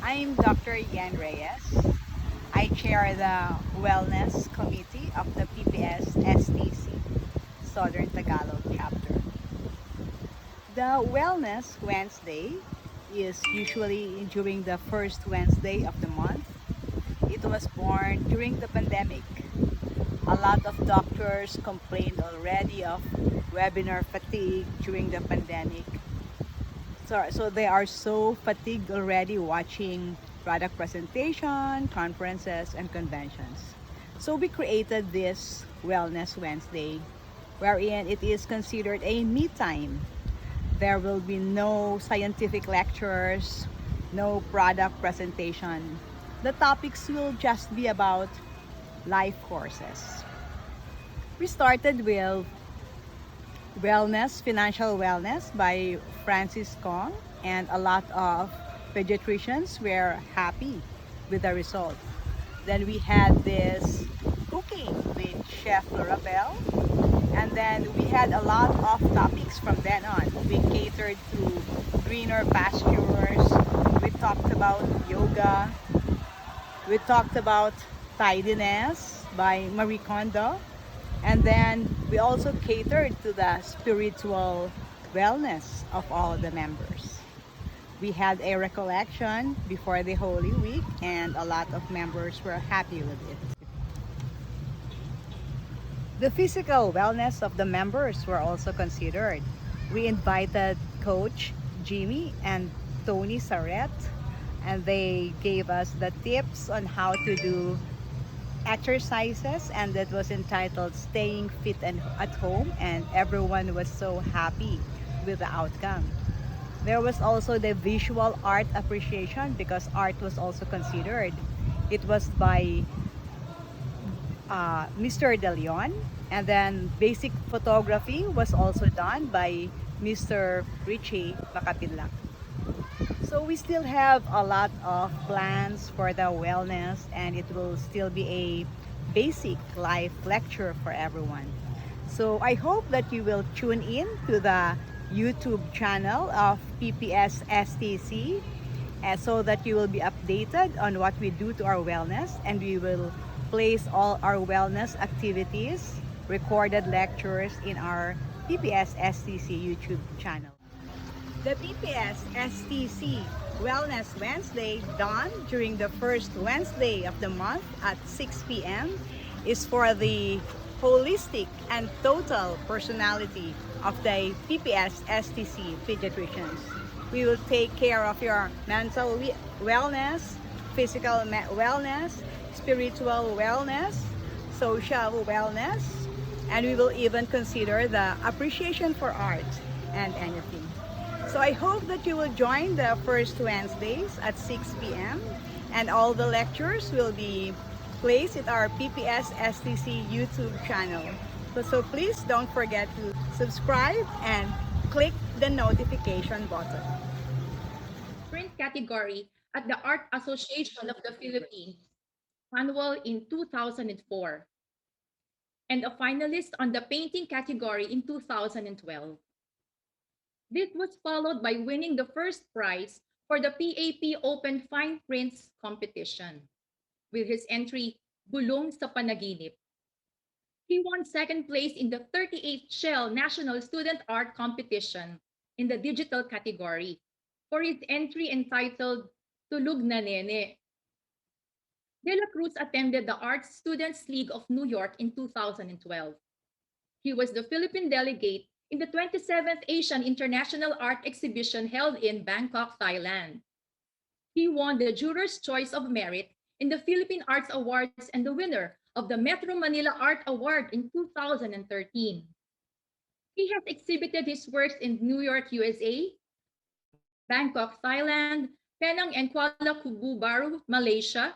I'm Dr. Yan Reyes. I chair the Wellness Committee of the PPS-STC Southern Tagalog Chapter. The Wellness Wednesday is usually during the first Wednesday of the month. It was born during the pandemic. A lot of doctors complained already of webinar fatigue during the pandemic. So they are so fatigued already watching product presentation, conferences, and conventions. So we created this Wellness Wednesday, wherein it is considered a me time. There will be no scientific lectures, no product presentation. The topics will just be about life courses. We started with Financial Wellness by Francis Kong, and a lot of pediatricians were happy with the result. Then we had this cooking with Chef Lorabelle, and then we had a lot of topics from then on. We catered to greener pastures, we talked about yoga, we talked about tidiness by Marie Kondo, and then we also catered to the spiritual wellness of all the members. We had a recollection before the Holy Week, and a lot of members were happy with it. The physical wellness of the members were also considered. We invited Coach Jimmy and Tony Saret, and they gave us the tips on how to do exercises, and that was entitled Staying Fit and at Home, and everyone was so happy with the outcome. There was also the visual art appreciation because art was also considered. It was by Mr. De Leon, and then basic photography was also done by Mr. Richie Makapinlak. So we still have a lot of plans for the wellness, and it will still be a basic life lecture for everyone. So I hope that you will tune in to the YouTube channel of PPS-STC, so that you will be updated on what we do to our wellness, and we will place all our wellness activities, recorded lectures in our PPS-STC YouTube channel. The PPS-STC Wellness Wednesday, done during the first Wednesday of the month at 6 p.m., is for the holistic and total personality of the PPS-STC pediatricians. We will take care of your mental wellness, physical wellness, spiritual wellness, social wellness, and we will even consider the appreciation for art and anything. So I hope that you will join the first Wednesdays at 6 p.m. and all the lectures will be placed at our PPS-STC YouTube channel. So please don't forget to subscribe and click the notification button. Print category at the Art Association of the Philippines, annual in 2004, and a finalist on the painting category in 2012. This was followed by winning the first prize for the PAP Open Fine Prints competition with his entry, Bulong sa Panaginip. He won second place in the 38th Shell National Student Art Competition in the digital category for his entry entitled Tulog na Nene. Dela Cruz attended the Arts Students League of New York in 2012. He was the Philippine delegate in the 27th Asian International Art Exhibition held in Bangkok, Thailand. He won the Juror's Choice of Merit in the Philippine Arts Awards and the winner of the Metro Manila Art Award in 2013. He has exhibited his works in New York, USA, Bangkok, Thailand, Penang and Kuala Baru, Malaysia,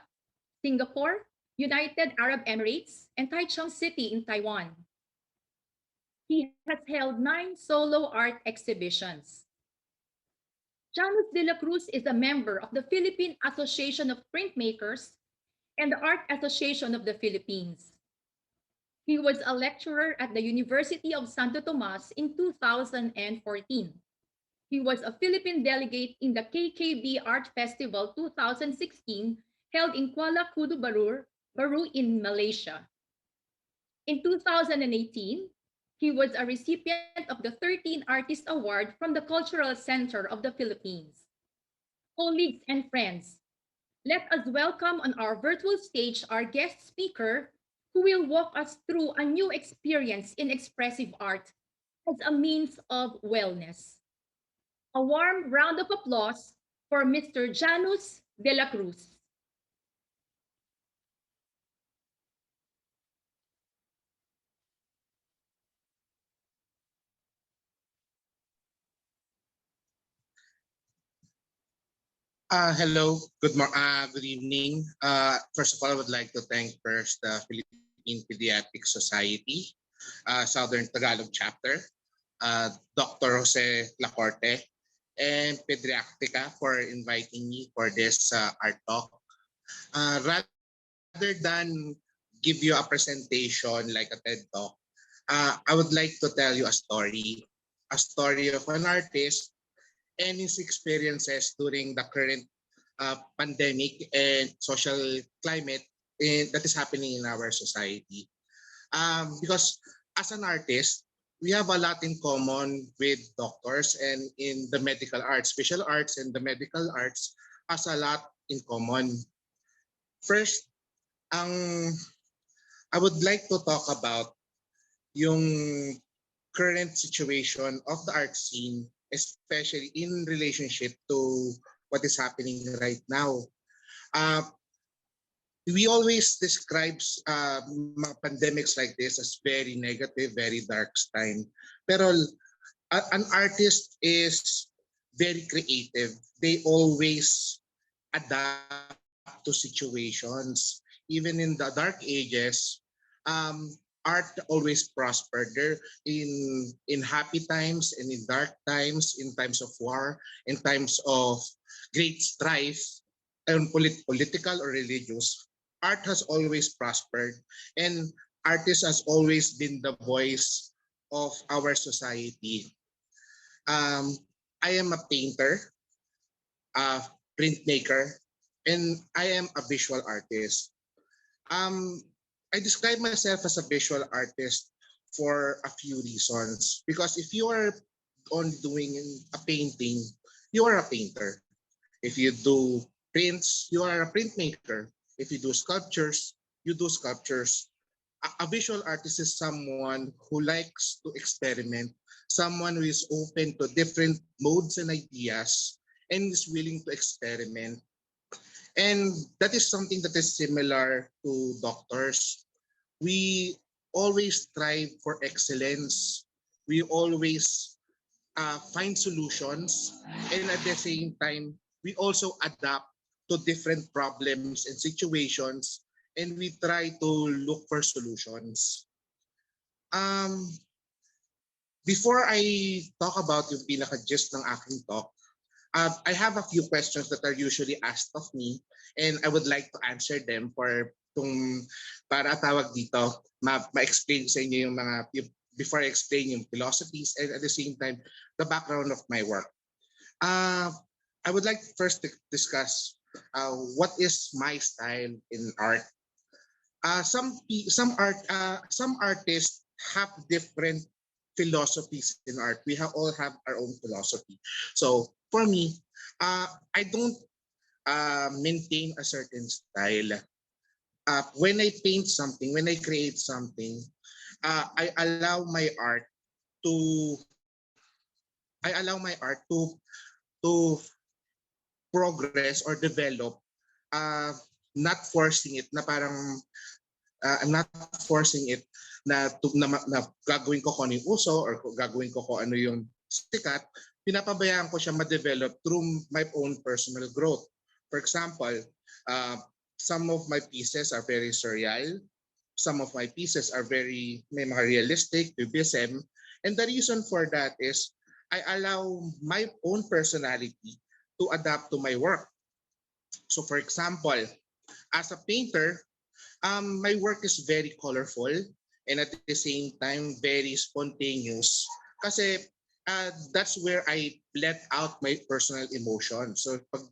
Singapore, United Arab Emirates, and Taichung City in Taiwan. He has held 9 solo art exhibitions. Janos de la Cruz is a member of the Philippine Association of Printmakers and the Art Association of the Philippines. He was a lecturer at the University of Santo Tomas in 2014. He was a Philippine delegate in the KKB Art Festival 2016 held in Kuala Kudu Baru in Malaysia. In 2018, he was a recipient of the 13 Artist Award from the Cultural Center of the Philippines. Colleagues and friends, let us welcome on our virtual stage our guest speaker who will walk us through a new experience in expressive art as a means of wellness. A warm round of applause for Mr. Janos de la Cruz. Hello, good evening. First of all, I would like to thank first the Philippine Pediatrics Society, Southern Tagalog Chapter, Dr. Jose Lacorte, and Pediatrica for inviting me for this art talk. Rather than give you a presentation like a TED talk, I would like to tell you a story of an artist and his experiences during the current pandemic and social climate that is happening in our society. Because as an artist, we have a lot in common with doctors, and in the medical arts, special arts and the medical arts has a lot in common. First, ang I would like to talk about yung current situation of the art scene, especially in relationship to what is happening right now. Uh, we always describes mga pandemics like this as very negative, very dark time. Pero an artist is very creative. They always adapt to situations. Even in the dark ages, art always prospered. There in happy times and in dark times, in times of war, in times of great strife, and political or religious, art has always prospered, and artist has always been the voice of our society. Um, I am a painter, a printmaker, and I am a visual artist. Um, I describe myself as a visual artist for a few reasons. Because if you are on doing a painting, you are a painter. If you do prints, you are a printmaker. If you do sculptures, you do sculptures. A visual artist is someone who likes to experiment, someone who is open to different modes and ideas, and is willing to experiment. And that is something that is similar to doctors. We always strive for excellence. We always find solutions. And at the same time, we also adapt to different problems and situations. And we try to look for solutions. Um, Before I talk about yung pinaka-gist ng aking talk, I have a few questions that are usually asked of me, and I would like to answer them for para tawag dito, ma-explain sa inyo before I explain yung philosophies and at the same time, the background of my work. Uh, I would like first to discuss what is my style in art. Some artists have different philosophies in art. We all have our own philosophy. So for me, I don't maintain a certain style. When I paint something, when I create something, I allow my art to to progress or develop, uh, not forcing it na parang I'm not forcing it na gagawin ko kung ano yung uso or gagawin ko kung ano yung sikat. Pinapabayaan ko siya ma-develop through my own personal growth. For example, uh, some of my pieces are very surreal. Some of my pieces are may mga realistic, cubism. And the reason for that is I allow my own personality to adapt to my work. So for example, as a painter, my work is very colorful and at the same time very spontaneous. Kasi that's where I let out my personal emotion. So pag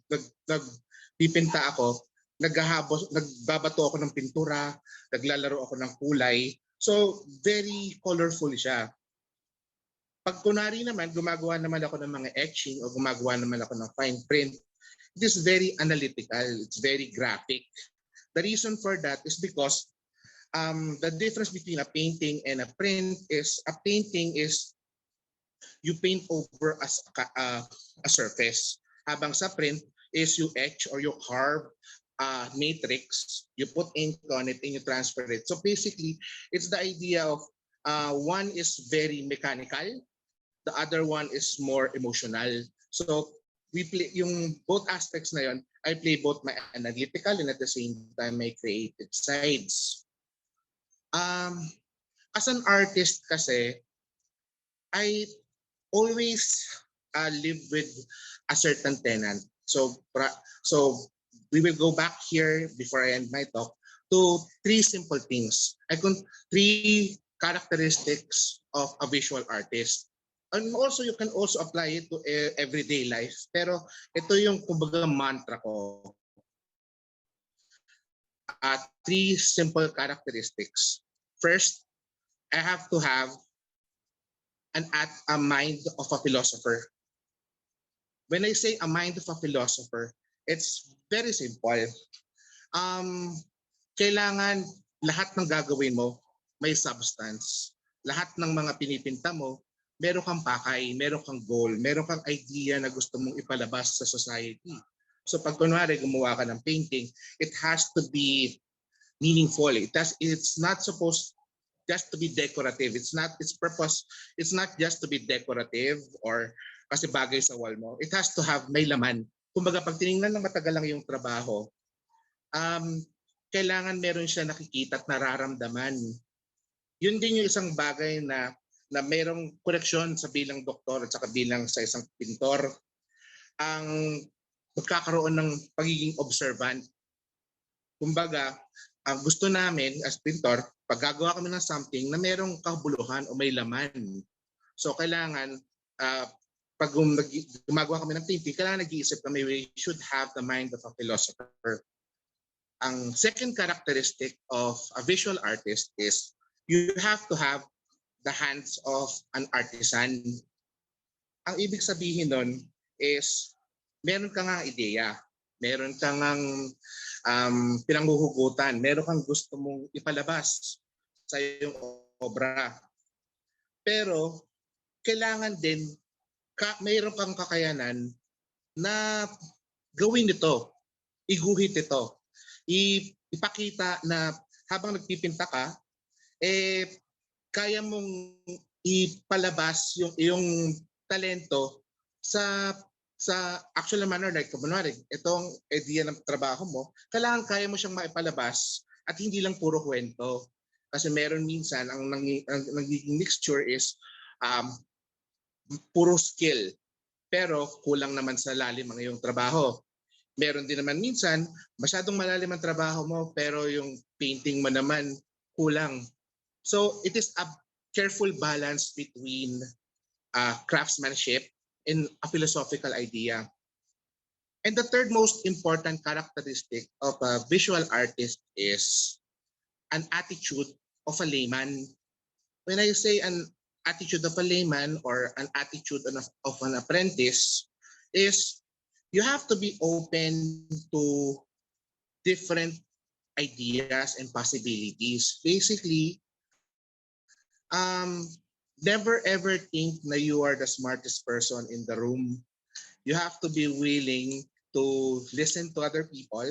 nagpipinta ako, nagbabato ako ng pintura, naglalaro ako ng kulay. So very colorful siya. Pag kunwari naman, gumagawa naman ako ng mga etching o gumagawa naman ako ng fine print, it is very analytical, it's very graphic. The reason for that is because the difference between a painting and a print is a painting is you paint over as a surface. Habang sa print is you etch or you carve matrix, you put ink on it and you transfer it. So basically, it's the idea of one is very mechanical, the other one is more emotional. So we play yung both aspects na yon. I play both my analytical and at the same time my creative sides. As an artist kasi, I always live with a certain tenant. So we will go back here before I end my talk to three simple things. Three characteristics of a visual artist. And also you can also apply it to everyday life. Pero ito yung kumbaga mantra ko. Three simple characteristics. First, I have to have a mind of a philosopher. When I say a mind of a philosopher, it's very simple. Kailangan lahat ng gagawin mo may substance. Lahat ng mga pinipinta mo, meron kang pakay, meron kang goal, meron kang idea na gusto mong ipalabas sa society. So pag kunwari gumawa ka ng painting, it has to be meaningful. It's not supposed just to be decorative. Its purpose, it's not just to be decorative or kasi bagay sa wall mo. It has to have may laman. Kumbaga pag tiningnan ng matagal lang yung trabaho, kailangan meron siya nakikita at nararamdaman. Yun din yung isang bagay na mayroong koneksyon sa bilang doktor at saka bilang sa isang pintor. Ang magkakaroon ng pagiging observant. Kumbaga, ang gusto namin as pintor, pag gagawa kami ng something na merong kahulugan o may laman. So kailangan, pag gumagawa kami ng painting, kailangan nag-iisip kami, we should have the mind of a philosopher. Ang second characteristic of a visual artist is you have to have the hands of an artisan. Ang ibig sabihin nun is meron ka nga ideya, meron ka nga pinanghuhugutan, meron kang gusto mong ipalabas sa iyong obra. Pero kailangan din mayroon kang kakayanan na gawin ito, iguhit ito, ipakita na habang nagpipinta ka, kaya mong ipalabas yung iyong talento sa actual manner, like kunwari, itong idea ng trabaho mo, kailangan kaya mo siyang maipalabas at hindi lang puro kwento. Kasi meron minsan, ang nagiging mixture is puro skill, pero kulang naman sa lalim ang iyong trabaho. Meron din naman minsan, masyadong malalim ang trabaho mo, pero yung painting mo naman kulang. So it is a careful balance between craftsmanship and a philosophical idea. And the third most important characteristic of a visual artist is an attitude of a layman. When I say an attitude of a layman or an attitude of an apprentice, is you have to be open to different ideas and possibilities. Basically, never ever think na you are the smartest person in the room. You have to be willing to listen to other people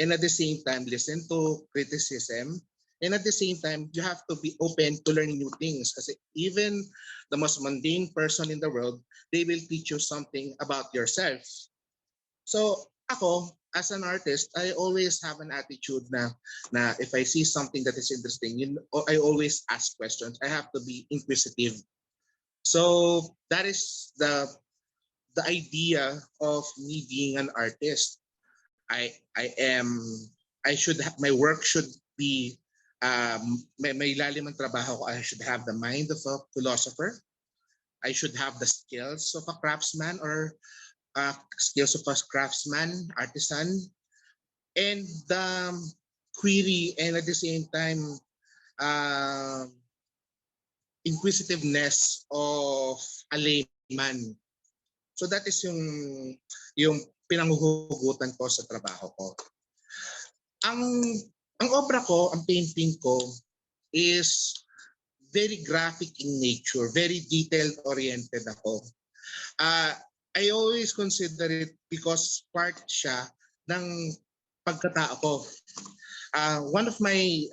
and at the same time listen to criticism. And at the same time, you have to be open to learning new things. Kasi even the most mundane person in the world, they will teach you something about yourself. So ako, as an artist, I always have an attitude na if I see something that is interesting, I always ask questions. I have to be inquisitive. So that is the idea of me being an artist. My work should be may lalim ang trabaho ko. I should have the mind of a philosopher. I should have the skills of a craftsman or skills of a craftsman, artisan, and the query, and at the same time uh, inquisitiveness of a layman. So that is yung pinanghuhugutan ko sa trabaho ko. Ang ang obra ko, ang painting ko is very graphic in nature, very detailed oriented ako. Uh, I always consider it because part siya ng pagkatao ko. One of my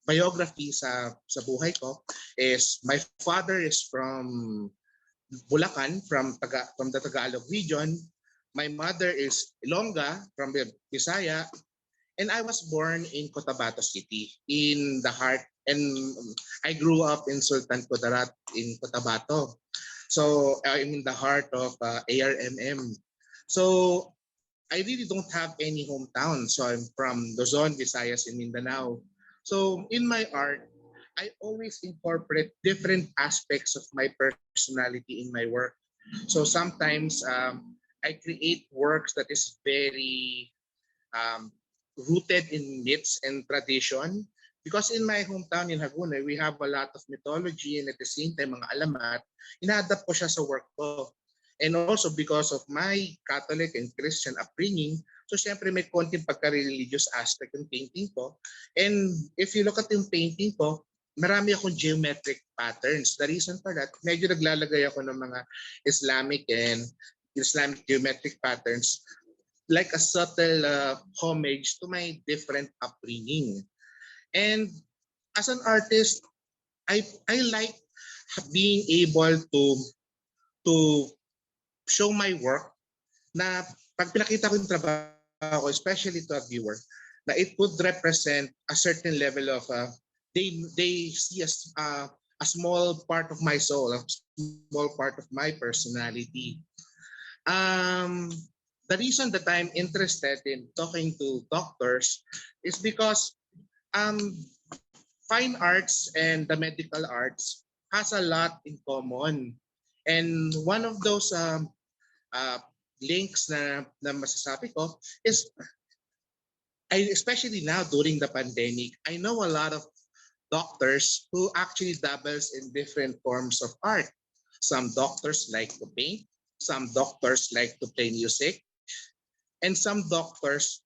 biography sa buhay ko is my father is from Bulacan, from the Tagalog region. My mother is Ilongga from the Visaya, and I was born in Cotabato City, in the heart, and I grew up in Sultan Kudarat in Cotabato. So I'm in the heart of ARMM. So I really don't have any hometown. So I'm from Luzon, Visayas, and Mindanao. So in my art, I always incorporate different aspects of my personality in my work. So sometimes I create works that is very um, rooted in myths and tradition. Because in my hometown in Haguna, we have a lot of mythology and at the same time mga alamat, ina-adapt ko siya sa work ko. And also because of my Catholic and Christian upbringing, so syempre may konting pagka-religious aspect yung painting ko. And if you look at yung painting ko, marami akong geometric patterns. The reason for that, medyo naglalagay ako ng mga Islamic and Islamic geometric patterns like a subtle homage to my different upbringing. And as an artist, I like being able to show my work na pag pinakita ko yung trabaho ko, especially to a viewer, na it would represent a certain level of they see a small part of my soul, a small part of my personality. The reason that I'm interested in talking to doctors is because um, fine arts and the medical arts has a lot in common. And one of those uh, links na masasabi ko is especially now during the pandemic, I know a lot of doctors who actually dabbles in different forms of art. Some doctors like to paint, some doctors like to play music, and some doctors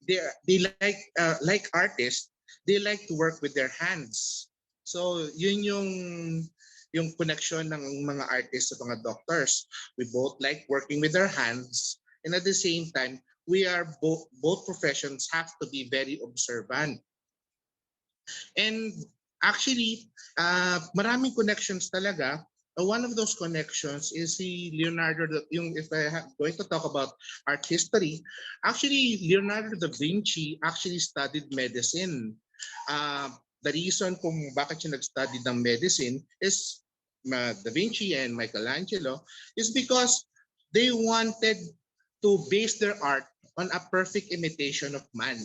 they like artists, they like to work with their hands. So yun yung connection ng mga artists sa mga doctors. We both like working with our hands, and at the same time we are both professions have to be very observant. And actually, maraming connections talaga. One of those connections is si Leonardo, yung if I have going to talk about art history, actually Leonardo da Vinci actually studied medicine. The reason kung bakit siya nag-study ng medicine is Da Vinci and Michelangelo is because they wanted to base their art on a perfect imitation of man.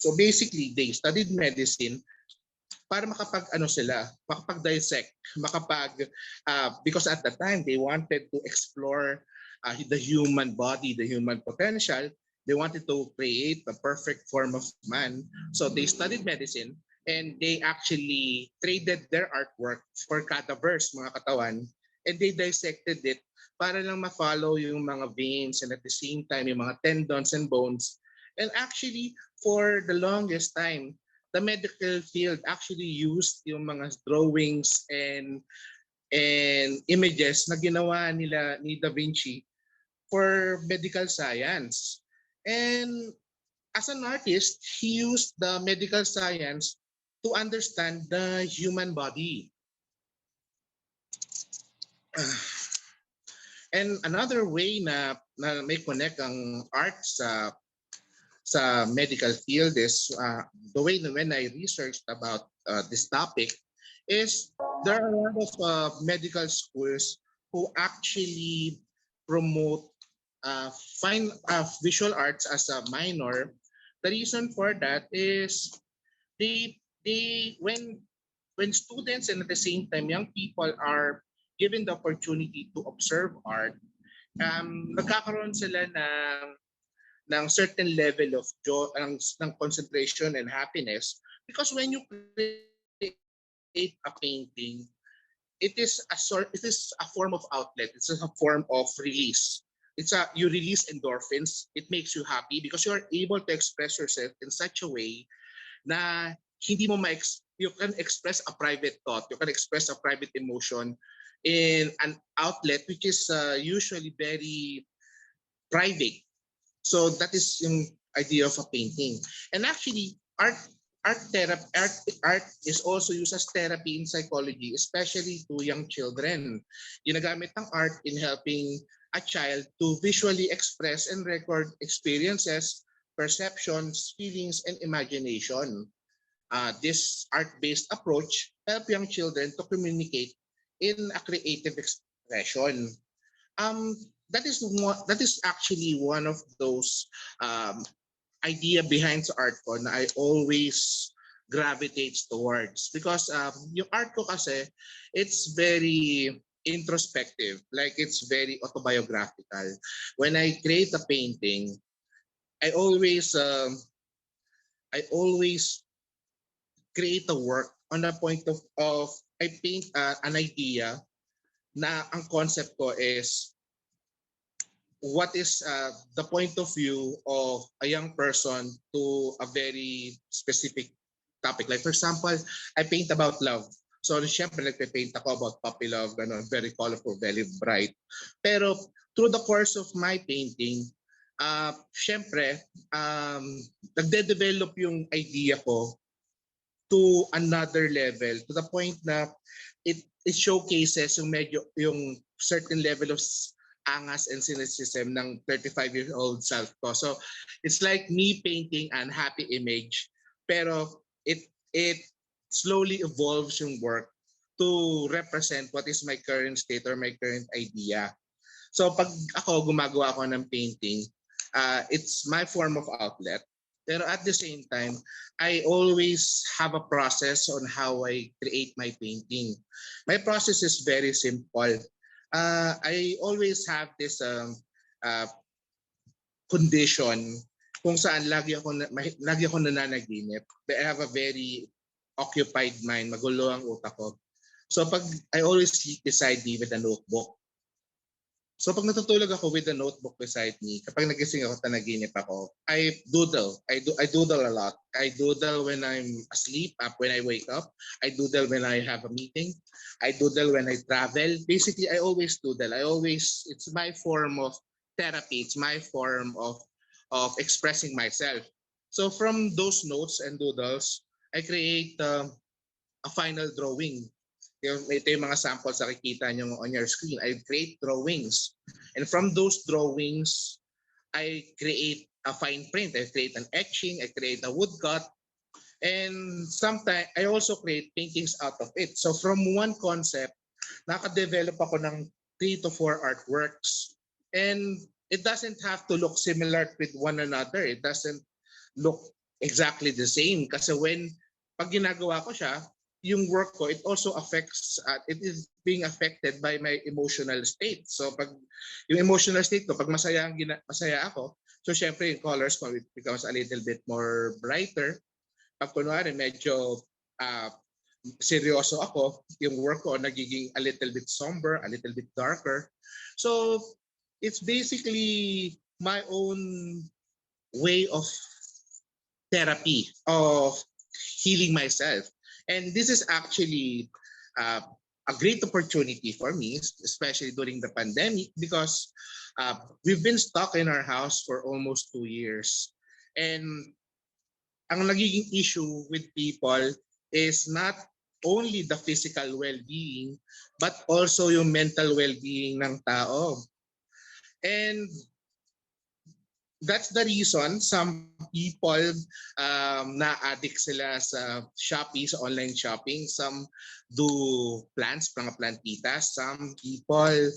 So basically, they studied medicine para makapag-dissect, because at the time they wanted to explore the human body, the human potential. They wanted to create the perfect form of man. So they studied medicine and they actually traded their artwork for cadavers, mga katawan, and they dissected it para lang ma-follow yung mga veins and at the same time yung mga tendons and bones. And actually, for the longest time, the medical field actually used yung mga drawings and images na ginawa ni Da Vinci for medical science. And as an artist, he used the medical science to understand the human body. And another way na may connect ang art sa medical field is the way that when I researched about this topic is there are a lot of medical schools who actually promote fine visual arts as a minor. The reason for that is they when students and at the same time young people are given the opportunity to observe art, nagkakaroon sila ng certain level of joy, ng concentration and happiness, because when you create a painting, it is a form of outlet. It's a form of release. You release endorphins. It makes you happy because you are able to express yourself in such a way na hindi mo you can express a private thought, you can express a private emotion in an outlet which is usually very private. So that is yung idea of a painting. And actually, art is also used as therapy in psychology, especially to young children. Ginagamit ng art in helping a child to visually express and record experiences, perceptions, feelings, and imagination. This art-based approach help young children to communicate in a creative expression. Um, that is actually one of those idea behind sa art ko na I always gravitates towards, because yung art ko kasi it's very introspective, like it's very autobiographical. When I create a painting, I always create a work on the point of I paint an idea na ang concept ko is what is the point of view of a young person to a very specific topic. Like for example, I paint about love. So syempre nagpe-paint ako about puppy love, ganun, very colorful, very bright. Pero through the course of my painting, syempre, nagde-develop yung idea ko to another level, to the point na it showcases yung certain level of angas and cynicism ng 35-year-old self ko. So it's like me painting an happy image, pero it slowly evolves yung work to represent what is my current state or my current idea. So pag ako gumagawa ako ng painting, it's my form of outlet. Pero at the same time, I always have a process on how I create my painting. My process is very simple. I always have this condition kung saan lagi ako nananaginip. I have a very occupied mind, magulo ang utak ko. So pag I always sleep beside me with a notebook. So pag natutulog ako with a notebook beside me, kapag nagising ako, tanaginip ako, I doodle. I doodle a lot. I doodle when I'm asleep, when I wake up. I doodle when I have a meeting. I doodle when I travel. Basically, I always doodle. It's my form of therapy. It's my form of expressing myself. So from those notes and doodles, I create a final drawing. Ito yung mga samples na nakikita nyo on your screen. I create drawings. And from those drawings, I create a fine print. I create an etching. I create a woodcut. And sometimes, I also create paintings out of it. So from one concept, nakadevelop ako ng 3 to 4 artworks. And it doesn't have to look similar with one another. It doesn't look exactly the same. Kasi pag ginagawa ko siya, yung work ko, it also affects, it is being affected by my emotional state. So pag yung emotional state ko, pag masaya ako, so syempre yung colors ko, it becomes a little bit more brighter. Pag kunwari medyo seryoso ako, yung work ko nagiging a little bit somber, a little bit darker. So it's basically my own way of therapy, of healing myself. And this is actually a great opportunity for me, especially during the pandemic, because we've been stuck in our house for almost 2 years. And ang nagiging issue with people is not only the physical well-being, but also yung mental well-being ng tao. And that's the reason some people na-addict sila sa Shopee, sa online shopping. Some do plants, mga plantitas. Some people,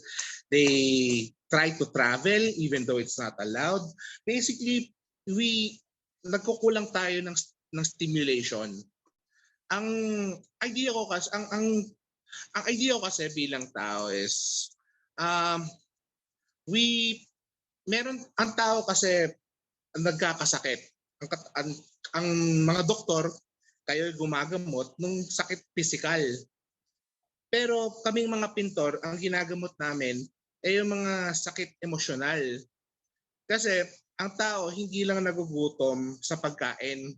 they try to travel even though it's not allowed. Basically, nagkukulang tayo ng stimulation. Ang idea ko kasi, ang Ang idea ko kasi bilang tao is um, we ang tao kasi nagkakasakit. Ang mga doktor kayo gumagamot ng sakit pisikal. Pero kaming mga pintor, ang ginagamot namin ay yung mga sakit emosyonal. Kasi ang tao hindi lang nagugutom sa pagkain,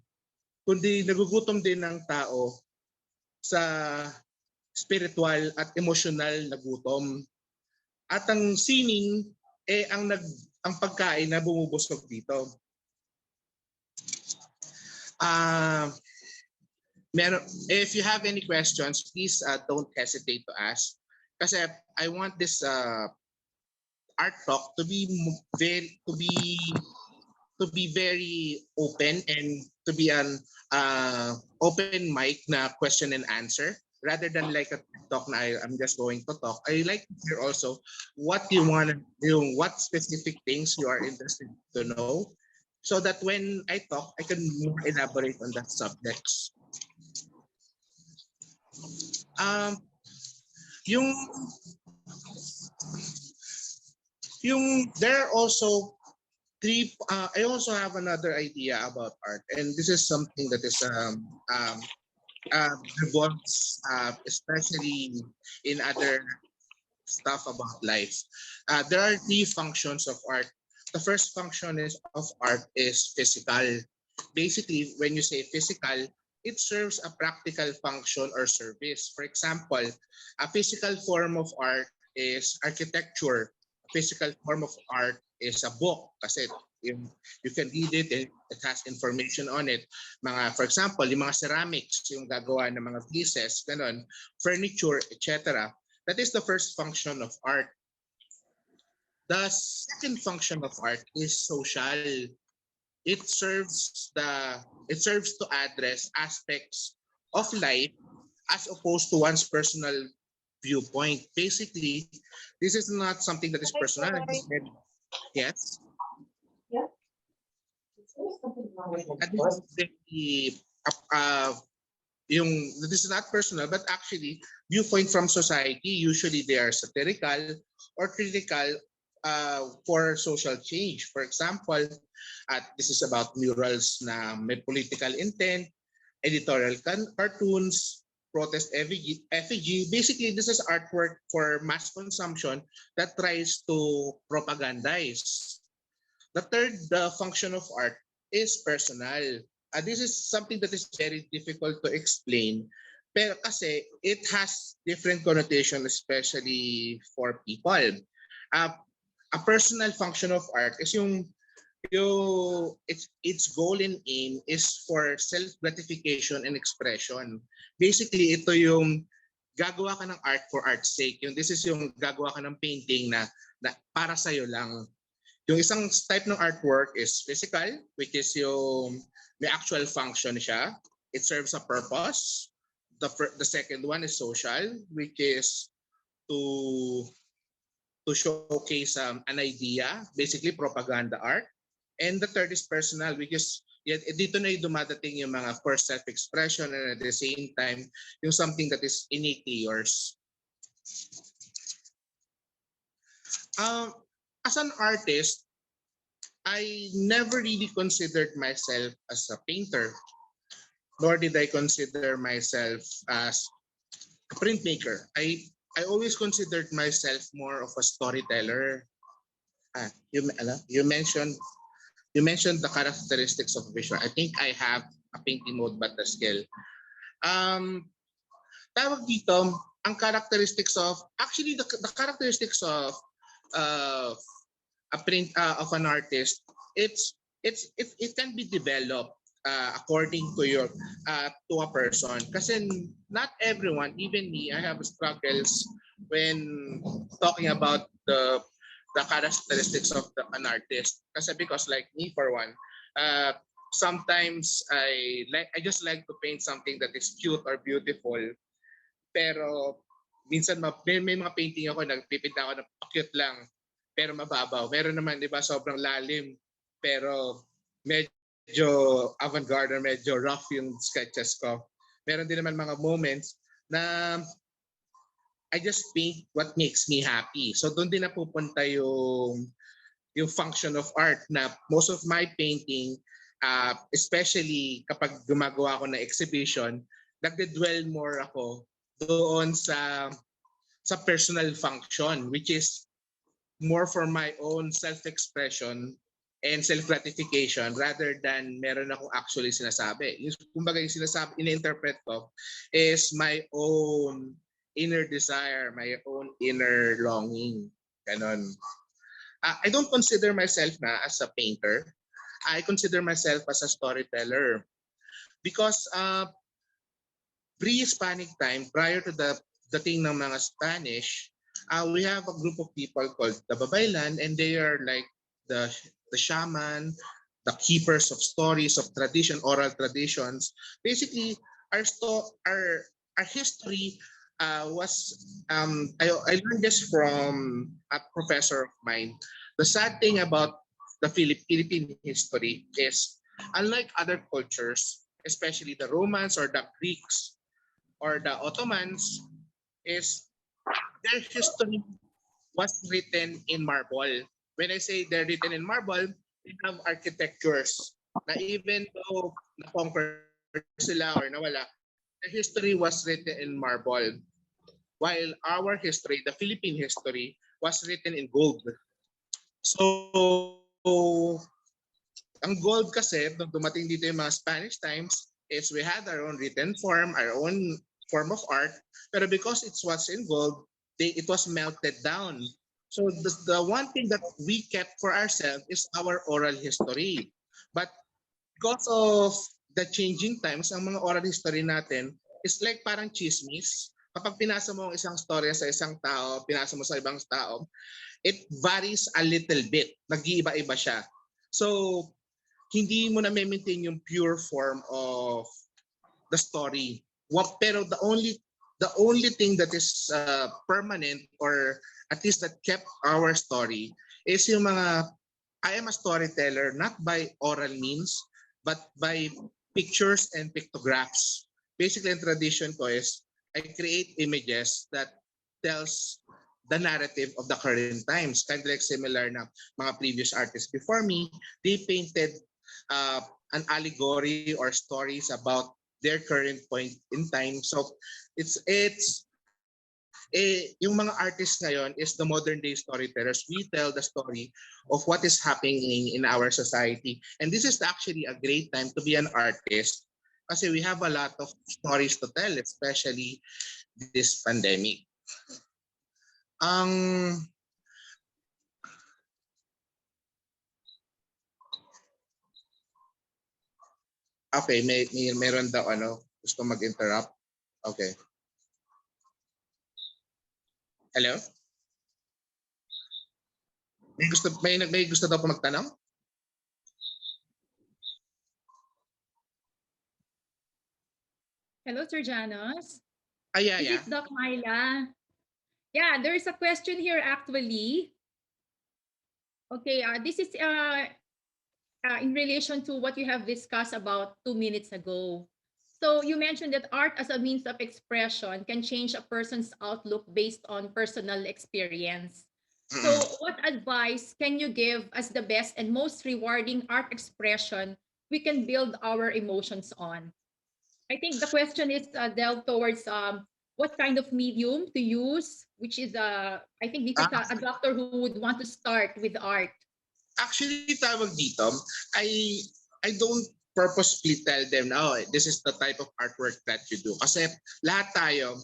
kundi nagugutom din ng tao sa spiritual at emosyonal na gutom. At ang sining ang pagkain na bumubusog dito. If you have any questions, please don't hesitate to ask. Kasi I want this art talk to be very open and to be an open mic na question and answer rather than like a talk na I'm just going to talk. I like to hear also what you want to do, what specific things you are interested to know, so that when I talk, I can more elaborate on that subjects. Yung there are also I also have another idea about art, and this is something that is revolves especially in other stuff about life. There are three functions of art. The first function of art is physical. Basically, when you say physical, it serves a practical function or service. For example, a physical form of art is architecture. A physical form of art is a book kasi you can read it and it has information on it. For example, yung mga ceramics, yung gagawa ng mga pieces, ganun, furniture, etc. That is the first function of art. The second function of art is social. It serves to address aspects of life as opposed to one's personal viewpoint. Basically, this is not something that is personal. Yes. Yeah. This is not personal, but actually viewpoint from society. Usually they are satirical or critical for social change. For example, this is about murals na may political intent, editorial cartoons, protest effigy. Basically, this is artwork for mass consumption that tries to propagandize. The third function of art is personal. This is something that is very difficult to explain. Pero kasi it has different connotation, especially for people. A personal function of art is its goal and aim is for self-gratification and expression. Basically, ito yung gagawa ka ng art for art's sake. This is yung gagawa ka ng painting na para sa'yo lang. Yung isang type ng artwork is physical, which is yung may actual function siya. It serves a purpose. The second one is social, which is to showcase an idea, basically propaganda art. And the third is personal, which is dito na yung dumadating yung mga for self-expression and at the same time, yung something that is innately yours. As an artist, I never really considered myself as a painter, nor did I consider myself as a printmaker. I always considered myself more of a storyteller. You mentioned the characteristics of visual. I think I have a painting mode but the skill. Tawag dito, ang characteristics of the characteristics of a print of an artist, it can be developed according to to a person. Kasi not everyone, even me, I have struggles when talking about the characteristics of an artist. Kasi because like me for one, sometimes I just like to paint something that is cute or beautiful. Pero minsan may mga painting ako nagpipinta ako ng cute lang pero mababaw. Meron naman 'di ba sobrang lalim pero medyo avant-garde, medyo rough yung sketches ko. Meron din naman mga moments na I just paint what makes me happy. So doon din napupunta yung function of art na most of my painting, especially kapag gumagawa ako ng exhibition, nagde-dwell more ako doon sa personal function, which is more for my own self-expression and self-gratification rather than meron akong actually sinasabi. Kumbaga yung sinasabi, in-interpret ko is my own inner desire, my own inner longing. Ganon. I don't consider myself na as a painter. I consider myself as a storyteller because pre-Hispanic time, prior to the dating ng mga Spanish, we have a group of people called the Babaylan, and they are like the shaman, the keepers of stories, of tradition, oral traditions. Basically, our history was I learned this from a professor of mine. The sad thing about the Philippine history is, unlike other cultures, especially the Romans or the Greeks or the Ottomans, is their history was written in marble. When I say they're written in marble, they have architectures na even though na-conquer sila or nawala, the history was written in marble. While our history, the Philippine history, was written in gold. So, ang gold kasi, nung dumating dito yung mga Spanish times, is we had our own written form, our own form of art, pero because it was in gold, it was melted down. So the one thing that we kept for ourselves is our oral history. But because of the changing times, ang mga oral history natin is like parang chismis. Kapag pinasa mo ang isang storya sa isang tao, pinasa mo sa ibang tao, it varies a little bit. Nag-iiba-iba siya. So, hindi mo na maintain yung pure form of the story. Pero the only thing that is permanent, or at least that kept our story, is yung mga, I am a storyteller not by oral means, but by pictures and pictographs. Basically, ang tradition ko is I create images that tells the narrative of the current times. Kind of like similar na mga previous artists before me, they painted an allegory or stories about their current point in time. So yung mga artists ngayon is the modern day storytellers. We tell the story of what is happening in our society. And this is actually a great time to be an artist kasi we have a lot of stories to tell, especially this pandemic. Okay, meron daw gusto mag-interrupt. Okay. Hello? May gusto daw po magtanong? Hello, Sir Janos. Yeah. This is Doc Myla. Yeah, there's a question here actually. Okay, this is in relation to what you have discussed about 2 minutes ago. So you mentioned that art as a means of expression can change a person's outlook based on personal experience. So what advice can you give as the best and most rewarding art expression we can build our emotions on? I think the question is dealt towards what kind of medium to use, which is I think this is a doctor who would want to start with art. Actually, tawag dito, I don't purposefully tell them, oh, this is the type of artwork that you do. Kasi lahat tayo,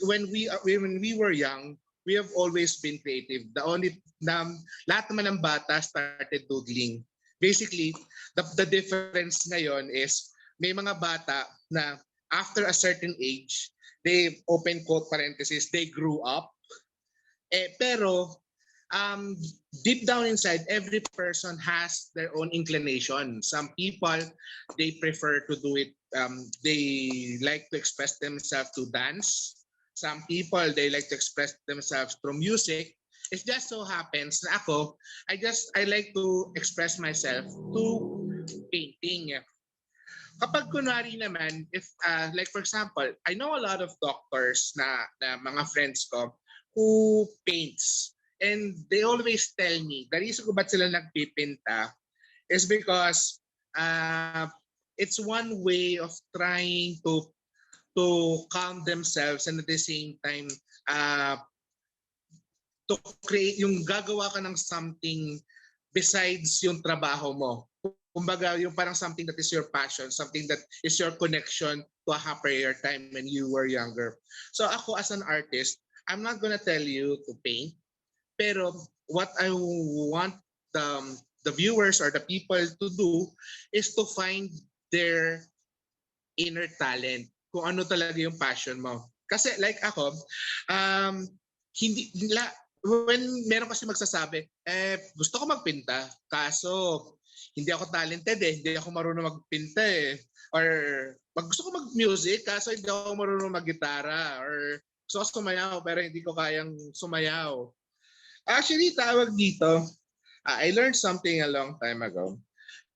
when we were young, we have always been creative. Lahat naman ng bata started doodling. Basically, the difference ngayon is may mga bata na after a certain age, they open quote parenthesis, they grew up. Pero deep down inside, every person has their own inclination. Some people, they prefer to do it, they like to express themselves to dance. Some people, they like to express themselves through music. It just so happens na ako, I like to express myself to painting. Kapag kunwari naman, if like for example, I know a lot of doctors na mga friends ko who paints, and they always tell me the reason kung ba't sila nagpipinta is because uh, it's one way of trying to calm themselves, and at the same time uh, to create yung gagawa ka ng something besides yung trabaho mo. Kumbaga, yung parang something that is your passion, something that is your connection to a happier time when you were younger. So ako as an artist, I'm not gonna tell you to paint, pero what I want the viewers or the people to do is to find their inner talent, kung ano talaga yung passion mo. Kasi like ako, um, hindi nila, when meron kasi magsasabi, gusto ko magpinta, kaso hindi ako talented hindi ako marunong magpinta Or gusto ko mag-music, kaso hindi ako marunong mag-gitara. Or gusto ko sumayaw, pero hindi ko kayang sumayaw. Actually, tawag dito, I learned something a long time ago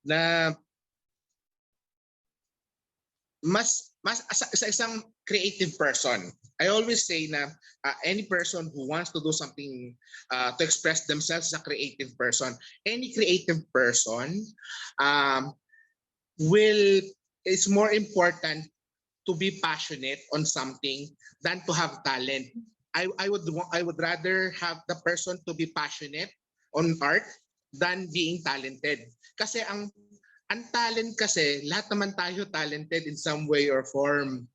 na mas sa isang creative person. I always say na any person who wants to do something to express themselves is a creative person. Any creative person will it's more important to be passionate on something than to have talent. I would rather have the person to be passionate on art than being talented. Kasi ang talent kasi, lahat naman tayo talented in some way or form.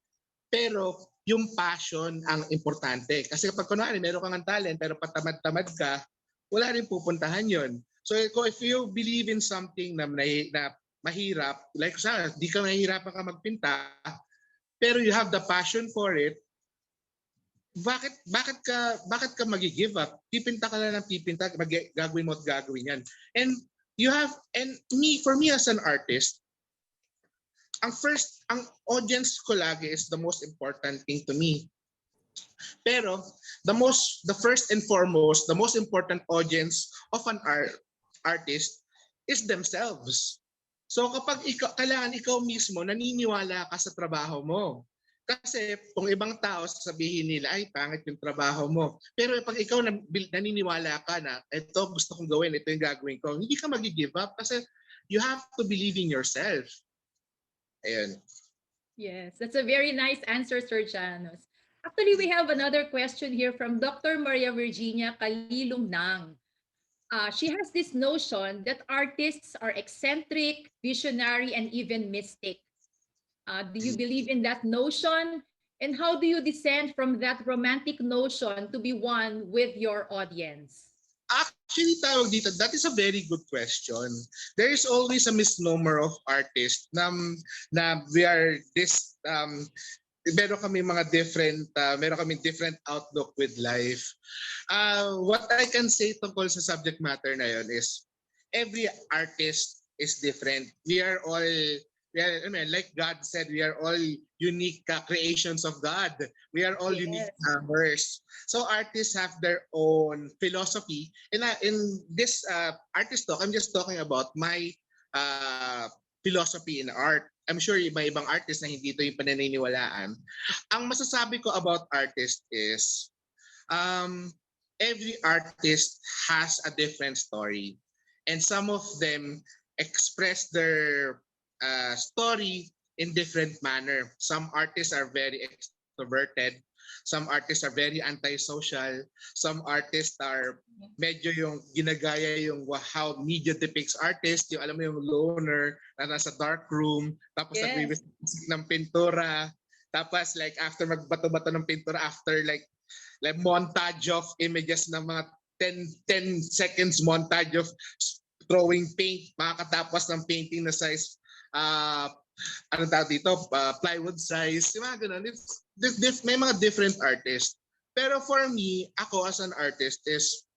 Pero yung passion ang importante. Kasi kapag kunwari meron kang talent pero patamad-tamad ka, wala rin pupuntahan yon. So if you believe in something na mahirap, like sa di ka nahihirapan ka magpinta, pero you have the passion for it, bakit ka magi-give up? Pipinta ka lang ng pipinta, gagawin mo at gagawin yan. And for me as an artist, ang audience ko lagi is the most important thing to me. Pero the first and foremost, the most important audience of an artist is themselves. So kapag kailangan ikaw mismo naniniwala ka sa trabaho mo. Kasi kung ibang tao sasabihin nila, ay pangit yung trabaho mo. Pero pag ikaw naniniwala ka na, ito gusto kong gawin, ito yung gagawin ko, hindi ka mag-give up kasi you have to believe in yourself. Ayun. Yes, that's a very nice answer, Sir Janos. Actually, we have another question here from Dr. Maria Virginia Kalilong Nang. She has this notion that artists are eccentric, visionary, and even mystic. Do you believe in that notion? And how do you descend from that romantic notion to be one with your audience? Actually, tawag dito, that is a very good question. There is always a misnomer of artists na we are this, meron kami mga different outlook with life. What I can say tungkol sa subject matter na yun is every artist is different. Like God said, we are all unique creations of God. We are all unique numbers. So artists have their own philosophy. In this artist talk, I'm just talking about my philosophy in art. I'm sure may ibang artist na hindi ito yung pananiniwalaan. Ang masasabi ko about artist is every artist has a different story. And some of them express their story in different manner. Some artists are very extroverted. Some artists are very antisocial. Some artists are medyo yung ginagaya yung how media depicts artists. Yung alam mo yung loner na nasa dark room. Tapos nagbibisit ng pintura. Tapos like after magbato-bato ng pintura, after like montage of images ng mga 10 seconds montage of throwing paint, makakatapos ng painting na size ano tawag dito, plywood size, yung mga ganun. May mga different artists. Pero for me, ako as an artist is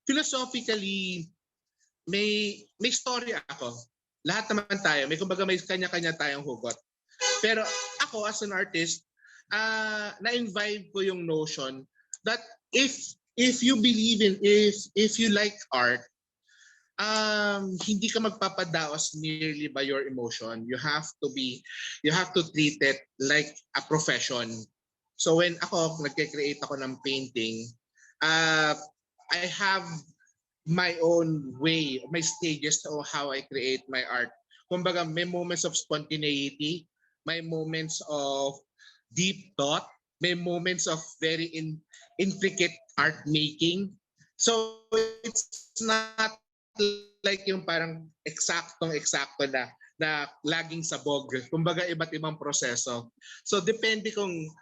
philosophically may story ako. Lahat naman tayo, kumbaga may kanya-kanya tayong hugot. Pero ako as an artist, na-imbibe ko yung notion that if you believe in, if you like art, hindi ka magpapadaos merely by your emotion. You have to treat it like a profession. So when nagke-create ako ng painting, I have my own way, my stages of how I create my art. Kumbaga, may moments of spontaneity, may moments of deep thought, may moments of very intricate art making. So it's not like yung parang eksaktong-eksakto na laging sabog. Kumbaga, iba't ibang proseso. So depende kung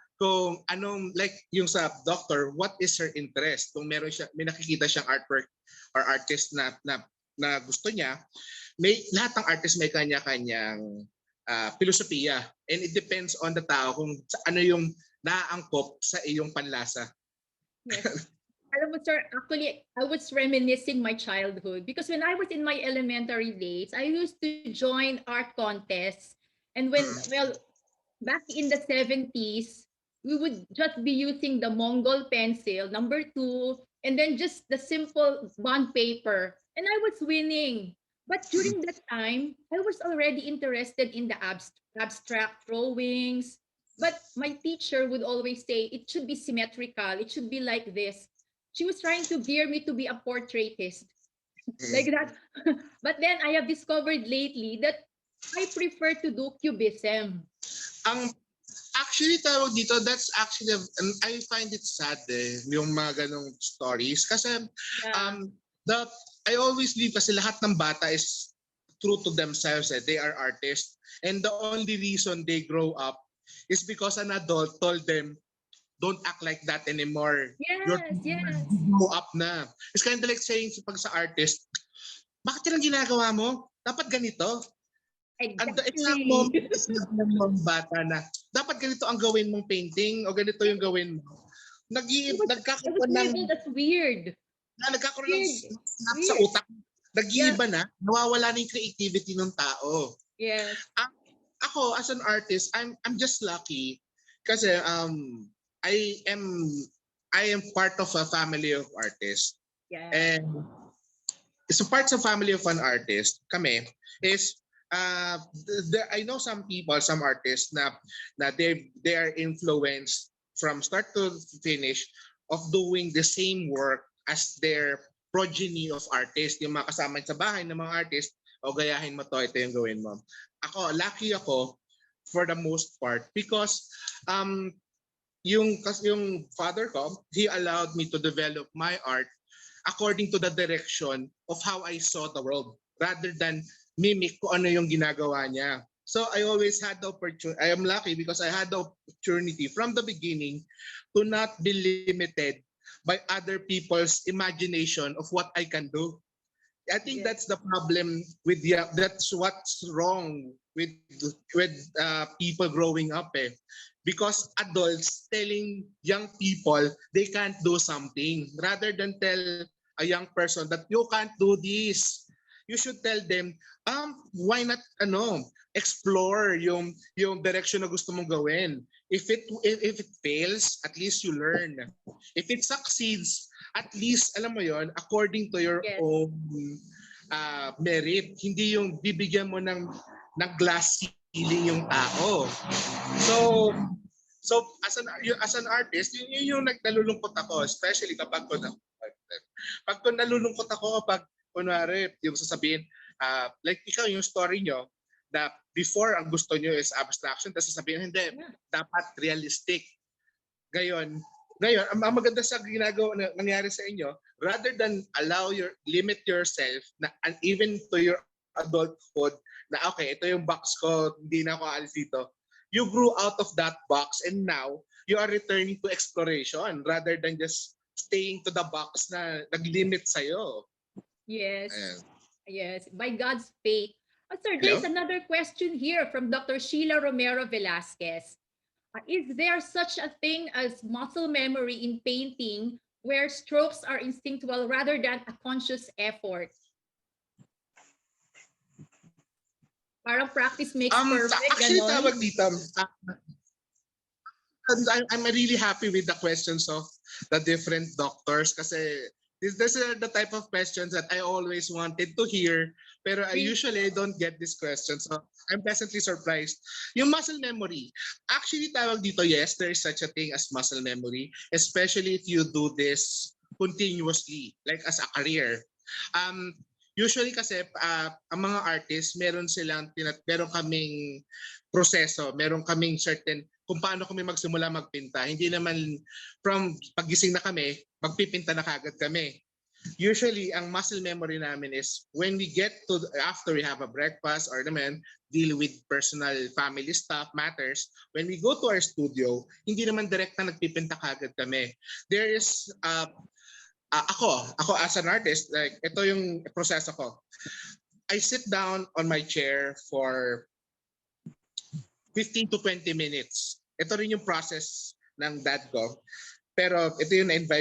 anong, like yung sa doctor, what is her interest? Kung may nakikita siyang artwork or artist na gusto niya, lahat ng artist may kanya-kanyang filosofiya, and it depends on the tao kung ano yung naaangkop sa iyong panlasa. Yes. Alam mo, sir, actually, I was reminiscing my childhood because when I was in my elementary days, I used to join art contests. And back in the 70s, we would just be using the Mongol pencil, number 2, and then just the simple bond paper. And I was winning. But during that time, I was already interested in the abstract drawings. But my teacher would always say, it should be symmetrical. It should be like this. She was trying to gear me to be a portraitist, like that. But then I have discovered lately that I prefer to do cubism. Ang actually tawag dito, that's actually, I find it sad yung mga ganong stories. Kasi I always believe kasi lahat ng bata is true to themselves. They are artists. And the only reason they grow up is because an adult told them, don't act like that anymore. Yes. Grow up na. It's kind of like saying pag sa artist, bakit yan ang ginagawa mo? Dapat ganito. Exactly. And the exact moment is ng bata na dapat ganito ang gawin mong painting o ganito yung gawin mo. Nagkakaroon ng that's weird. Nagkakaroon ng snap sa utak. Nag-iiba na, nawawala na yung creativity ng tao. Yes. Ako as an artist, I'm just lucky kasi I am part of a family of artists. Yeah. And so part of family of an artist, kami, is I know some people, some artists na they are influenced from start to finish of doing the same work as their progeny of artists. Yung mga kasama sa bahay ng mga artist, o gayahin mo to, ito yung gawin mo. Lucky ako for the most part because yung father ko, he allowed me to develop my art according to the direction of how I saw the world rather than mimic kung ano yung ginagawa niya. So I always had the opportunity. I am lucky because I had the opportunity from the beginning to not be limited by other people's imagination of what I can do. I think that's the problem that's what's wrong with people growing up because adults telling young people they can't do something rather than tell a young person that you can't do this. You should tell them why not explore yung direction na gusto mong gawin. If it fails, at least you learn. If it succeeds, at least alam mo yon according to your own merit. Hindi yung bibigyan mo ng glass ceiling yung tao. So as an artist, yun yung nalulungkot ako, especially kapag nalulungkot ako kapag kunwari yung sasabihin like ikaw yung story nyo na before ang gusto nyo is abstraction tapos sasabihin hindi, dapat realistic. Ngayon ang maganda sa ginagawa na nangyari sa inyo, rather than limit yourself na and even to your adulthood na okay, ito yung box ko, hindi na ako aalis dito. You grew out of that box and now you are returning to exploration rather than just staying to the box na nag-limit sa'yo. Yes. Yes. By God's faith. Sir, there's another question here from Dr. Sheila Romero Velasquez. Is there such a thing as muscle memory in painting where strokes are instinctual rather than a conscious effort? Parang practice makes perfect. Actually, tawag dito. I'm really happy with the questions of the different doctors kasi These are the type of questions that I always wanted to hear, pero I Really? usually don't get these questions. So I'm pleasantly surprised. Yung muscle memory, actually tawag dito, yes, there is such a thing as muscle memory, especially if you do this continuously, like as a career. Um, Usually kasi ang mga artists, meron kaming proseso, meron kaming certain kung paano kami magsimula magpinta. Hindi naman from pagising na kami, magpipinta na kagad kami. Usually, ang muscle memory namin is when we get to, after we have a breakfast or naman, deal with personal family stuff, matters, when we go to our studio, hindi naman direct na nagpipinta kagad kami. There is, ako as an artist, like, ito yung proseso ko. I sit down on my chair for 15 to 20 minutes. Ito rin yung process ng dad ko. Pero ito yung na-invite